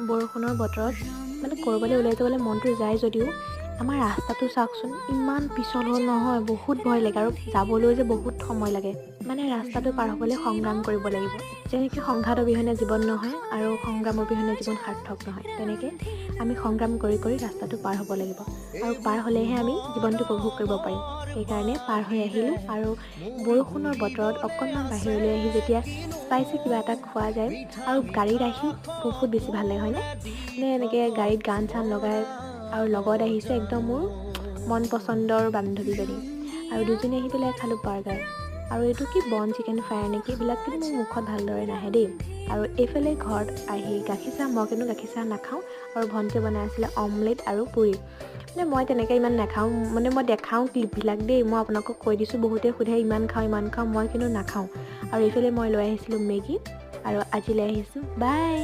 বৰষুণৰ বতৰত মানে ক'ৰবালৈ ওলাই যাবলৈ মনটো যায় যদিও আমাৰ ৰাস্তাটো চাওকচোন ইমান পিছল হ'ল নহয়, বহুত ভয় লাগে আৰু যাবলৈও যে বহুত সময় লাগে। মানে ৰাস্তাটো পাৰ হ'বলৈ সংগ্ৰাম কৰিব লাগিব। যেনেকৈ সংঘাত অবিহনে জীৱন নহয় আৰু সংগ্ৰাম অবিহনে জীৱন সাৰ্থক নহয়, তেনেকৈ আমি সংগ্ৰাম কৰি কৰি ৰাস্তাটো পাৰ হ'ব লাগিব আৰু পাৰ হ'লেহে আমি জীৱনটো উপভোগ কৰিব পাৰিম। সেইকাৰণে পাৰ হৈ আহিলোঁ আৰু বৰষুণৰ বতৰত অকণমান বাহিৰলৈ আহি যেতিয়া স্পাইচি কিবা এটা খোৱা যায় আৰু গাড়ীত আহিও বহুত বেছি ভাল লাগে হয়নে? মানে এনেকৈ গাড়ীত গান চান লগাই আৰু লগত আহিছে একদম মোৰ মন পচন্দৰ বান্ধৱীজনী আৰু দুজনী আহি পেলাই খালোঁ বাৰ্গাৰ আৰু এইটো কি বন চিকেন ফ্ৰাই নেকি, এইবিলাক কিন্তু মোৰ মুখত ভালদৰে নাহে দেই। আৰু এইফালে ঘৰত আহি গাখীৰ চাহ, মই কিন্তু গাখীৰ চাহ নাখাওঁ আৰু ভণ্টিয়ে বনাই আছিলে অমলেট আৰু পুৰি। মানে মই তেনেকৈ ইমান নাখাওঁ, মানে মই দেখাওঁ ক্লিপবিলাক দেই, মই আপোনালোকক কৈ দিছোঁ, বহুতে সোধে ইমান খাওঁ, মই কিন্তু নাখাওঁ। আৰু এইফালে মই লৈ আহিছিলোঁ মেগী আৰু আজি লৈ আহিছোঁ বাই।